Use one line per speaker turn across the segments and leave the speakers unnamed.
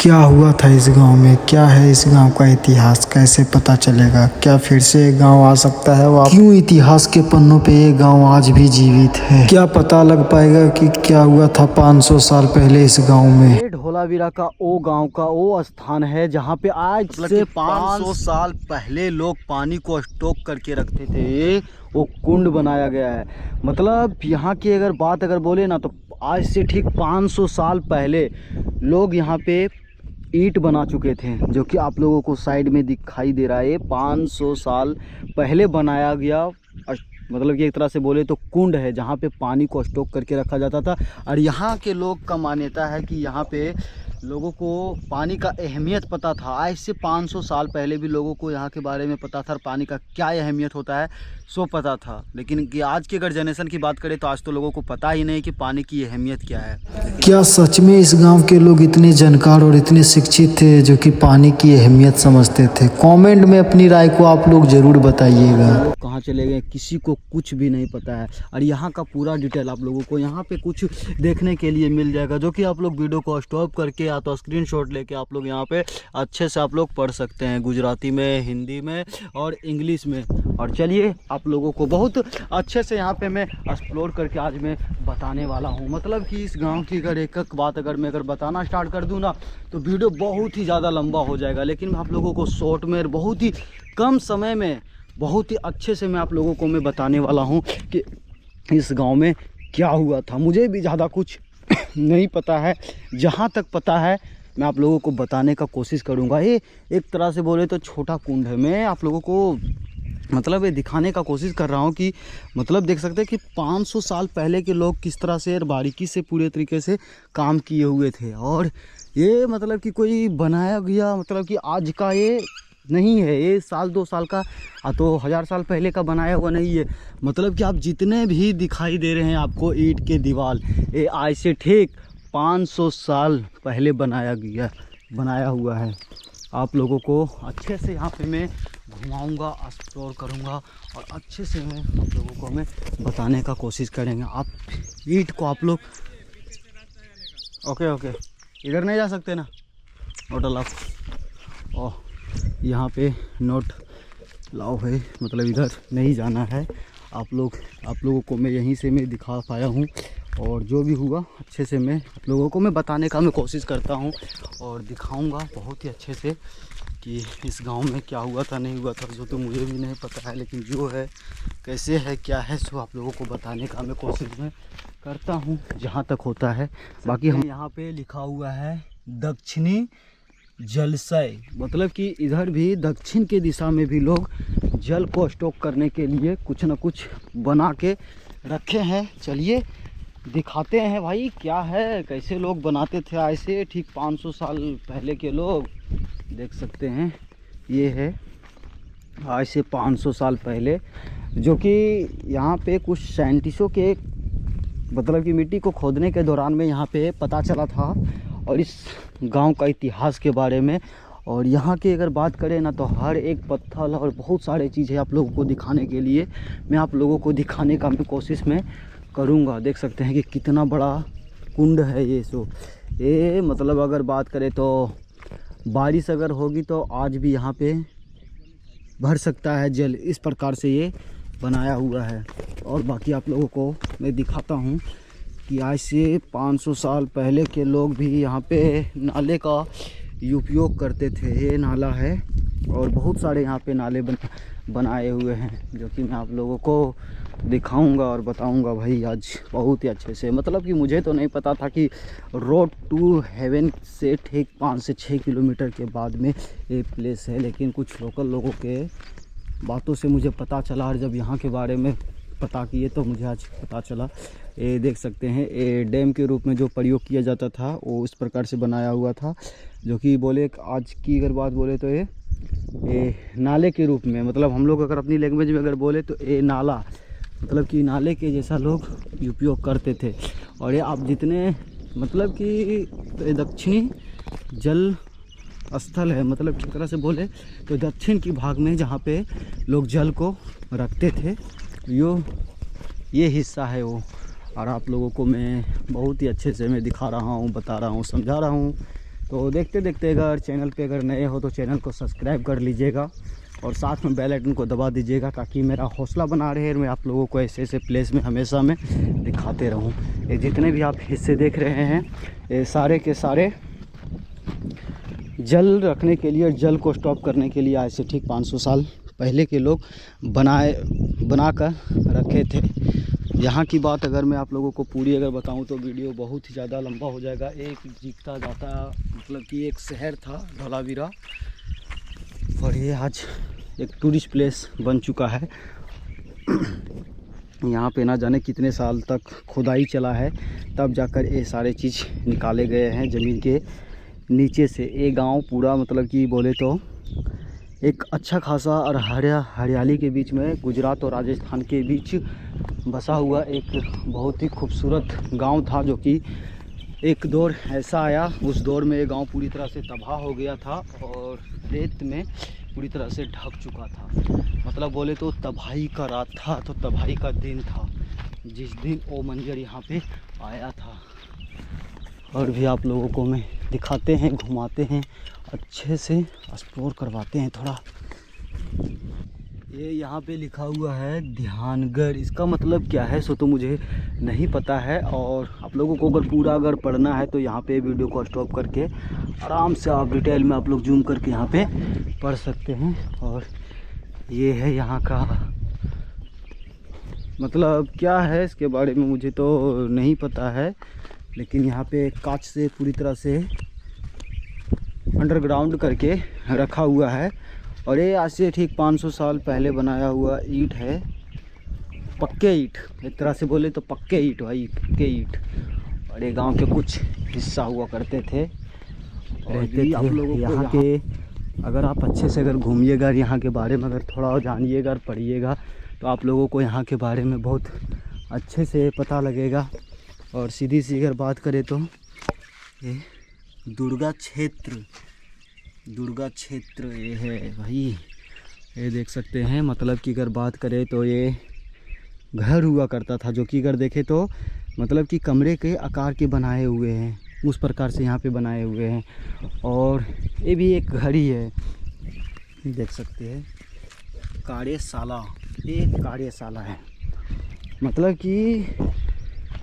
क्या हुआ था इस गांव में? क्या है इस गांव का इतिहास? कैसे पता चलेगा? क्या फिर से ये गांव आ सकता है वापस? क्यों इतिहास के पन्नों पे ये गांव आज भी जीवित है? क्या पता लग पाएगा कि क्या हुआ था 500 साल पहले इस गांव में?
ये ढोलावीरा का वो गांव का वो स्थान है जहाँ पे आज से 500 साल पहले लोग पानी को स्टॉक करके रखते थे। वो कुंड बनाया गया है। मतलब यहाँ की अगर बोले ना तो आज से ठीक 500 साल पहले लोग यहाँ पे ईंट बना चुके थे, जो कि आप लोगों को साइड में दिखाई दे रहा है। 500 साल पहले बनाया गया मतलब कि एक तरह से बोले तो कुंड है जहाँ पे पानी को स्टॉक करके रखा जाता था। और यहाँ के लोग का मान्यता है कि यहाँ पे लोगों को पानी का अहमियत पता था। आज से 500 साल पहले भी लोगों को यहाँ के बारे में पता था, पानी का क्या अहमियत होता है सो पता था। लेकिन कि आज की अगर जनरेशन की बात करें तो आज तो लोगों को पता ही नहीं कि पानी की अहमियत क्या है।
क्या सच में इस गांव के लोग इतने जानकार और इतने शिक्षित थे जो कि पानी की अहमियत समझते थे? कमेंट में अपनी राय को आप लोग ज़रूर बताइएगा।
लोग कहाँ चले गए किसी को कुछ भी नहीं पता है। और यहाँ का पूरा डिटेल आप लोगों को यहाँ पे कुछ देखने के लिए मिल जाएगा, जो कि आप लोग वीडियो को स्टॉप करके या तो स्क्रीनशॉट लेके आप लोग यहाँ पे अच्छे से आप लोग पढ़ सकते हैं, गुजराती में, हिंदी में और इंग्लिश में। और चलिए आप लोगों को बहुत अच्छे से यहाँ पे मैं एक्सप्लोर करके आज मैं बताने वाला हूँ। मतलब कि इस गांव की अगर एक एक बात मैं बताना स्टार्ट कर दूँ ना तो वीडियो बहुत ही ज़्यादा लंबा हो जाएगा। लेकिन मैं आप लोगों को शॉर्ट में बहुत ही कम समय में बहुत ही अच्छे से मैं आप लोगों को मैं बताने वाला हूँ कि इस गांव में क्या हुआ था। मुझे भी ज़्यादा कुछ नहीं पता है, जहाँ तक पता है मैं आप लोगों को बताने का कोशिश करूँगा। ये एक तरह से बोले तो छोटा कुंड है। मैं आप लोगों को मतलब ये दिखाने का कोशिश कर रहा हूँ कि मतलब देख सकते हैं कि 500 साल पहले के लोग किस तरह से बारीकी से पूरे तरीके से काम किए हुए थे। और ये मतलब कि कोई बनाया गया मतलब कि आज का ये नहीं है, ये साल 2 साल का तो 1000 साल पहले का बनाया हुआ नहीं है। मतलब कि आप जितने भी दिखाई दे रहे हैं आपको ईंट के दीवार, ये आज से ठीक 500 साल पहले बनाया हुआ है। आप लोगों को अच्छे से यहाँ पे मैं घुमाऊंगा, एक्सप्लोर करूँगा और अच्छे से मैं आप लोगों को मैं बताने का कोशिश करेंगे। आप ईंट को आप लोग ओके इधर नहीं जा सकते ना, नोट अलाउ। ओह यहाँ पे नोट अलाउ है, मतलब इधर नहीं जाना है। आप लोगों को मैं यहीं से मैं दिखा पाया हूँ और जो भी हुआ अच्छे से मैं आप लोगों को मैं बताने का मैं कोशिश करता हूँ और दिखाऊंगा बहुत ही अच्छे से कि इस गांव में क्या हुआ था नहीं हुआ था, जो तो मुझे भी नहीं पता है। लेकिन जो है कैसे है क्या है सो आप लोगों को बताने का मैं कोशिश में करता हूँ जहाँ तक होता है। बाकी हम यहाँ पे लिखा हुआ है दक्षिणी जलाशय, मतलब कि इधर भी दक्षिण के दिशा में भी लोग जल को स्टॉक करने के लिए कुछ न कुछ बना के रखे हैं। चलिए दिखाते हैं भाई क्या है, कैसे लोग बनाते थे आज से ठीक 500 साल पहले के लोग। देख सकते हैं ये है आज से 500 साल पहले, जो कि यहाँ पे कुछ साइंटिस्टों के मतलब कि मिट्टी को खोदने के दौरान में यहाँ पे पता चला था और इस गांव का इतिहास के बारे में। और यहाँ की अगर बात करें ना तो हर एक पत्थर और बहुत सारे चीज़ें आप लोगों को दिखाने के लिए मैं आप लोगों को दिखाने का मैं कोशिश में करूँगा। देख सकते हैं कि कितना बड़ा कुंड है ये। सो ये मतलब अगर बात करें तो बारिश अगर होगी तो आज भी यहाँ पे भर सकता है जल, इस प्रकार से ये बनाया हुआ है। और बाकी आप लोगों को मैं दिखाता हूँ कि आज से 500 साल पहले के लोग भी यहाँ पे नाले का उपयोग करते थे। ये नाला है और बहुत सारे यहाँ पे नाले बनाए हुए हैं, जो कि मैं आप लोगों को दिखाऊंगा और बताऊंगा भाई आज बहुत ही अच्छे से। मतलब कि मुझे तो नहीं पता था कि रोड टू हेवन से ठीक 5 से 6 किलोमीटर के बाद में ये प्लेस है, लेकिन कुछ लोकल लोगों के बातों से मुझे पता चला और जब यहाँ के बारे में पता किए तो मुझे आज पता चला। ये देख सकते हैं ये डैम के रूप में जो प्रयोग किया जाता था वो इस प्रकार से बनाया हुआ था, जो कि बोले आज की अगर बात बोले तो ये नाले के रूप में, मतलब हम लोग अगर अपनी लैंग्वेज में अगर बोले तो ये नाला मतलब कि नाले के जैसा लोग उपयोग करते थे। और ये आप जितने मतलब कि तो दक्षिणी जल स्थल है, मतलब किस तरह से बोले तो दक्षिण की भाग में जहाँ पे लोग जल को रखते थे ये हिस्सा है वो। और आप लोगों को मैं बहुत ही अच्छे से मैं दिखा रहा हूँ, बता रहा हूँ, समझा रहा हूँ तो देखते देखते अगर चैनल पे अगर नए हो तो चैनल को सब्सक्राइब कर लीजिएगा और साथ में बेल आइकन को दबा दीजिएगा, ताकि मेरा हौसला बना रहे। मैं आप लोगों को ऐसे ऐसे प्लेस में हमेशा मैं दिखाते रहूं। ये जितने भी आप हिस्से देख रहे हैं, ये सारे के सारे जल रखने के लिए, जल को स्टॉप करने के लिए आज से ठीक 500 साल पहले के लोग बना कर रखे थे। यहाँ की बात अगर मैं आप लोगों को पूरी अगर बताऊं तो वीडियो बहुत ही ज़्यादा लंबा हो जाएगा। एक जीता जाता मतलब कि एक शहर था धोलावीरा, और ये आज एक टूरिस्ट प्लेस बन चुका है। यहाँ पे ना जाने कितने साल तक खुदाई चला है, तब जाकर ये सारे चीज़ निकाले गए हैं ज़मीन के नीचे से। ये गांव पूरा मतलब कि बोले तो एक अच्छा खासा और हरियाली के बीच में, गुजरात और राजस्थान के बीच बसा हुआ एक बहुत ही खूबसूरत गांव था, जो कि एक दौर ऐसा आया, उस दौर में ये गांव पूरी तरह से तबाह हो गया था और रेत में पूरी तरह से ढक चुका था। मतलब बोले तो तबाही का रात था, तो तबाही का दिन था जिस दिन वो मंजर यहाँ पे आया था। और भी आप लोगों को मैं दिखाते हैं, घुमाते हैं, अच्छे से एक्सप्लोर करवाते हैं थोड़ा। ये यहाँ पे लिखा हुआ है ध्यानगढ़, इसका मतलब क्या है सो तो मुझे नहीं पता है। और आप लोगों को अगर पूरा अगर पढ़ना है तो यहाँ पे वीडियो को स्टॉप करके आराम से आप डिटेल में आप लोग जूम करके यहाँ पे पढ़ सकते हैं। और ये है यहाँ का मतलब क्या है इसके बारे में मुझे तो नहीं पता है, लेकिन यहाँ पे कांच से पूरी तरह से अंडरग्राउंड करके रखा हुआ है। और ये आज से ठीक 500 साल पहले बनाया हुआ ईंट है, पक्के ईंट, एक तरह से बोले तो पक्के ईंट भाई, पक्के ईंट। और ये गांव के कुछ हिस्सा हुआ करते थे, रहते थे। आप लोगों को यहाँ के अगर आप अच्छे से अगर घूमिएगा, यहाँ के बारे में अगर थोड़ा जानिएगा और पढ़िएगा, तो आप लोगों को यहाँ के बारे में बहुत अच्छे से पता लगेगा। और सीधी सी अगर बात करें तो ये दुर्गा क्षेत्र ये है भाई, ये देख सकते हैं। मतलब कि अगर बात करें तो ये घर हुआ करता था, जो कि अगर देखें तो मतलब कि कमरे के आकार के बनाए हुए हैं, उस प्रकार से यहाँ पे बनाए हुए हैं। और ये भी एक घर ही है, देख सकते हैं, कार्यशाला, ये कार्यशाला है। मतलब कि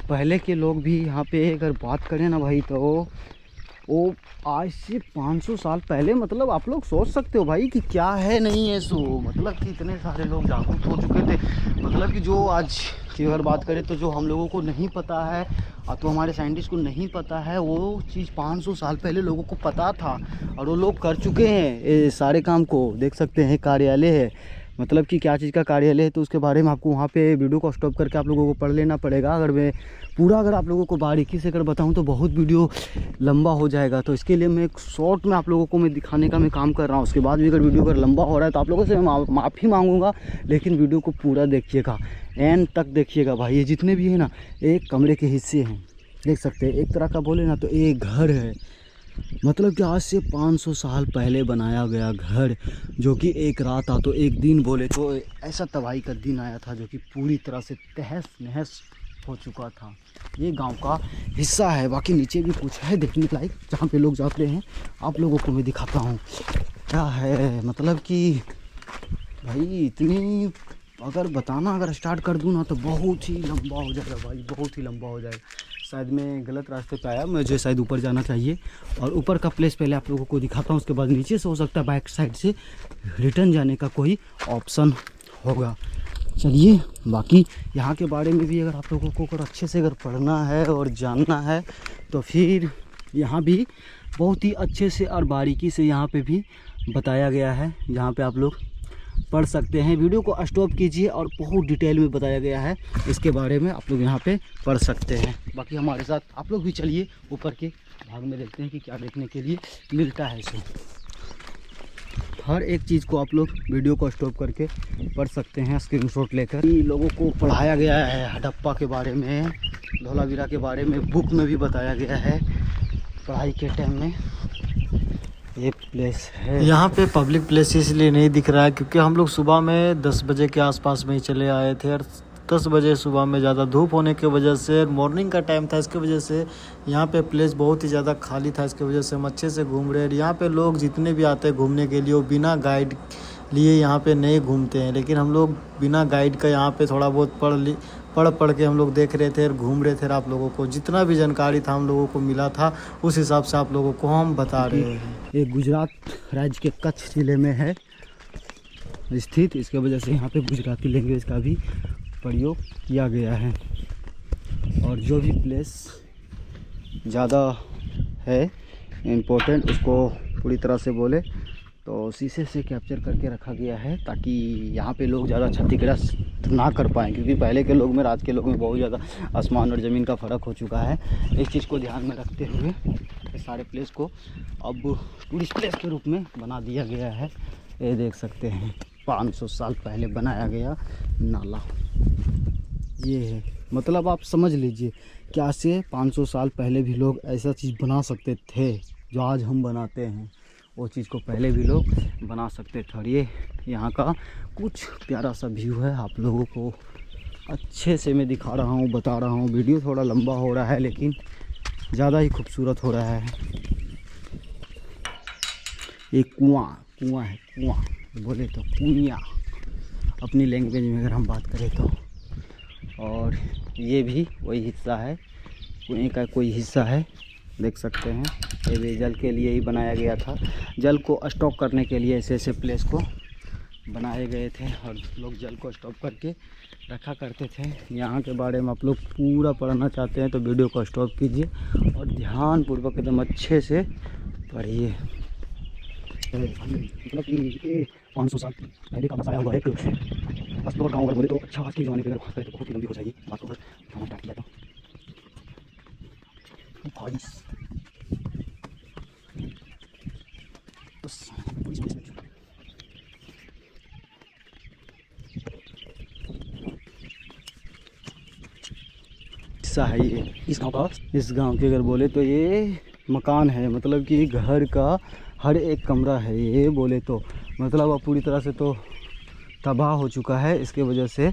पहले के लोग भी यहाँ पे अगर बात करें ना भाई, तो वो आज से 500 साल पहले, मतलब आप लोग सोच सकते हो भाई कि क्या है नहीं है सो, मतलब कि इतने सारे लोग जागरूक हो चुके थे। मतलब कि जो आज की अगर बात करें तो जो हम लोगों को नहीं पता है, तो हमारे साइंटिस्ट को नहीं पता है, वो चीज़ 500 साल पहले लोगों को पता था और वो लोग कर चुके हैं ये सारे काम को। देख सकते हैं कार्यालय है, मतलब कि क्या चीज़ का कार्यालय है, तो उसके बारे में आपको वहाँ पे वीडियो को स्टॉप करके आप लोगों को पढ़ लेना पड़ेगा। अगर मैं पूरा अगर आप लोगों को बारीकी से अगर बताऊँ तो बहुत वीडियो लंबा हो जाएगा, तो इसके लिए मैं एक शॉर्ट में आप लोगों को मैं दिखाने का मैं काम कर रहा हूँ। उसके बाद भी अगर वीडियो अगर लंबा हो रहा है तो आप लोगों से मैं माफ़ी मांगूंगा, लेकिन वीडियो को पूरा देखिएगा, एंड तक देखिएगा भाई। ये जितने भी है ना, एक कमरे के हिस्से हैं, देख सकते हैं। एक तरह का बोले ना तो एक घर है, मतलब कि आज से 500 साल पहले बनाया गया घर, जो कि एक रात आ तो एक दिन बोले तो ऐसा तबाही का दिन आया था, जो कि पूरी तरह से तहस नहस हो चुका था। ये गांव का हिस्सा है। बाकी नीचे भी कुछ है देखने लायक, जहाँ पे लोग जाते हैं, आप लोगों को मैं दिखाता हूँ क्या है। मतलब कि भाई इतनी अगर बताना अगर स्टार्ट कर दूँ ना तो बहुत ही लंबा हो जाएगा भाई, बहुत ही लंबा हो जाएगा। शायद मैं गलत रास्ते पे आया, मुझे शायद ऊपर जाना चाहिए। और ऊपर का प्लेस पहले आप लोगों को दिखाता हूँ, उसके बाद नीचे से हो सकता है बैक साइड से रिटर्न जाने का कोई ऑप्शन होगा। चलिए, बाकी यहाँ के बारे में भी अगर आप लोगों को अगर अच्छे से अगर पढ़ना है और जानना है तो फिर यहाँ भी बहुत ही अच्छे से और बारीकी से यहाँ पे भी बताया गया है, जहाँ पे आप लोग पढ़ सकते हैं। वीडियो को स्टॉप कीजिए और बहुत डिटेल में बताया गया है, इसके बारे में आप लोग यहाँ पे पढ़ सकते हैं। बाकी हमारे साथ आप लोग भी चलिए ऊपर के भाग में देखते हैं कि क्या देखने के लिए मिलता है। इसे हर एक चीज़ को आप लोग वीडियो को स्टॉप करके पढ़ सकते हैं, स्क्रीनशॉट लेकर। लोगों को पढ़ाया गया है हड़प्पा के बारे में, धोलावीरा के बारे में बुक में भी बताया गया है पढ़ाई के टाइम में। ये प्लेस है
यहाँ पे पब्लिक प्लेस इसलिए नहीं दिख रहा है क्योंकि हम लोग सुबह में 10 बजे के आसपास में ही चले आए थे और 10 बजे सुबह में ज़्यादा धूप होने की वजह से मॉर्निंग का टाइम था, इसके वजह से यहाँ पे प्लेस बहुत ही ज़्यादा खाली था। इसके वजह से हम अच्छे से घूम रहे हैं। यहाँ पे लोग जितने भी आते हैं घूमने के लिए वो बिना गाइड लिए यहाँ पे नहीं घूमते हैं, लेकिन हम लोग बिना गाइड का यहाँ पे थोड़ा बहुत पढ़ के हम लोग देख रहे थे और घूम रहे थे। आप लोगों को जितना भी जानकारी था हम लोगों को मिला था, उस हिसाब से आप लोगों को हम बता रहे हैं।
ये गुजरात राज्य के कच्छ ज़िले में है स्थित, इसके वजह से यहाँ पे गुजराती लैंग्वेज का भी प्रयोग किया गया है। और जो भी प्लेस ज़्यादा है इम्पोर्टेंट उसको पूरी तरह से बोले तो शीशे से कैप्चर करके रखा गया है, ताकि यहाँ पे लोग ज़्यादा क्षतिग्रस्त ना कर पाएँ, क्योंकि पहले के लोग में आज के लोग में बहुत ज़्यादा आसमान और ज़मीन का फ़र्क हो चुका है। इस चीज़ को ध्यान में रखते हुए इस सारे प्लेस को अब टूरिस्ट प्लेस के रूप में बना दिया गया है। ये देख सकते हैं 500 साल पहले बनाया गया नाला ये है। मतलब आप समझ लीजिए क्या से 500 साल पहले भी लोग ऐसा चीज़ बना सकते थे जो आज हम बनाते हैं, वो चीज़ को पहले भी लोग बना सकते थे। और ये यहाँ का कुछ प्यारा सा व्यू है, आप लोगों को अच्छे से मैं दिखा रहा हूँ, बता रहा हूँ। वीडियो थोड़ा लंबा हो रहा है लेकिन ज़्यादा ही खूबसूरत हो रहा है। ये कुआँ है, कुआँ बोले तो कुइयाँ अपनी लैंग्वेज में अगर हम बात करें तो। और ये भी वही हिस्सा है, कुएँ का कोई हिस्सा है, देख सकते हैं। ये भी जल के लिए ही बनाया गया था, जल को स्टॉक करने के लिए ऐसे ऐसे प्लेस को बनाए गए थे और लोग जल को स्टॉप करके रखा करते थे। यहाँ के बारे में आप लोग पूरा पढ़ना चाहते हैं तो वीडियो को स्टॉप कीजिए और ध्यानपूर्वक एकदम अच्छे से पढ़िए। मतलब कि 500 साल पहले का बताया हुआ है कि बस्तौर गाँव अगर बोले तो अच्छा, आज के ज़माने पर अगर बात करें तो बहुत ही लंबी हो जाएगी बात को। खाना स्टार्ट किया था हिस्सा है ये इस गांव का। इस गांव के अगर बोले तो ये मकान है, मतलब कि घर का हर एक कमरा है ये बोले तो। मतलब अब पूरी तरह से तो तबाह हो चुका है, इसके वजह से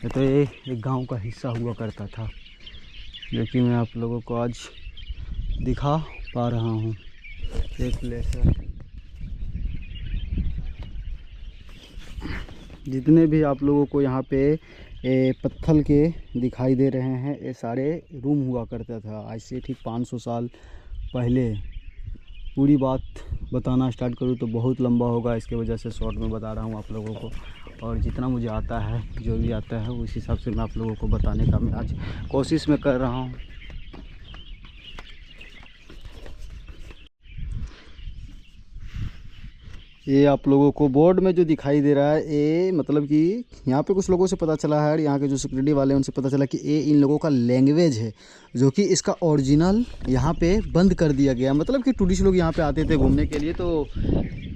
तो ये एक गांव का हिस्सा हुआ करता था, जो कि मैं आप लोगों को आज दिखा पा रहा हूँ। एक प्लेस है, जितने भी आप लोगों को यहाँ पे पत्थर के दिखाई दे रहे हैं ये सारे रूम हुआ करता था आज से ठीक 500 साल पहले। पूरी बात बताना स्टार्ट करूँ तो बहुत लंबा होगा, इसके वजह से शॉर्ट में बता रहा हूँ आप लोगों को। और जितना मुझे आता है, जो भी आता है उस हिसाब से मैं आप लोगों को बताने का मैं आज कोशिश में कर रहा हूँ। ये आप लोगों को बोर्ड में जो दिखाई दे रहा है ये मतलब कि यहाँ पे कुछ लोगों से पता चला है, यहाँ के जो सिक्योरिटी वाले हैं उनसे पता चला कि ये इन लोगों का लैंग्वेज है, जो कि इसका ओरिजिनल यहाँ पे बंद कर दिया गया। मतलब कि टूरिस्ट लोग यहाँ पे आते थे घूमने के लिए तो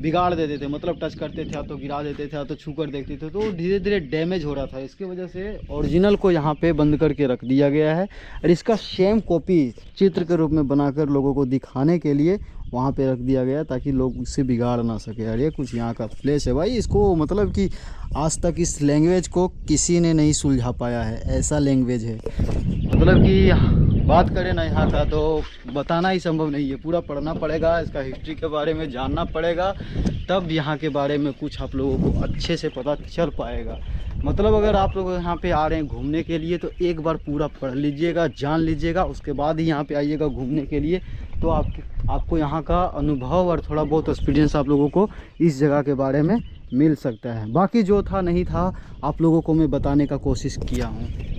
बिगाड़ देते थे, मतलब टच करते थे तो गिरा देते थे तो छू कर देखते थे, तो धीरे धीरे डैमेज हो रहा था। इसकी वजह से ओरिजिनल को यहाँ पे बंद करके रख दिया गया है और इसका सेम कॉपी चित्र के रूप में बनाकर लोगों को दिखाने के लिए वहाँ पे रख दिया गया, ताकि लोग इससे बिगाड़ ना सके। और ये कुछ यहाँ का प्लेस है भाई, इसको मतलब कि आज तक इस लैंग्वेज को किसी ने नहीं सुलझा पाया है, ऐसा लैंग्वेज है। मतलब कि बात करें ना यहाँ का तो बताना ही संभव नहीं है, पूरा पढ़ना पड़ेगा, इसका हिस्ट्री के बारे में जानना पड़ेगा, तब यहाँ के बारे में कुछ आप लोगों को अच्छे से पता चल पाएगा। मतलब अगर आप लोग यहाँ पे आ रहे हैं घूमने के लिए तो एक बार पूरा पढ़ लीजिएगा, जान लीजिएगा, उसके बाद ही यहाँ पे आइएगा घूमने के लिए, तो आपको यहाँ का अनुभव और थोड़ा बहुत एक्सपीरियंस आप लोगों को इस जगह के बारे में मिल सकता है। बाकी जो था नहीं था आप लोगों को मैं बताने का कोशिश किया हूँ।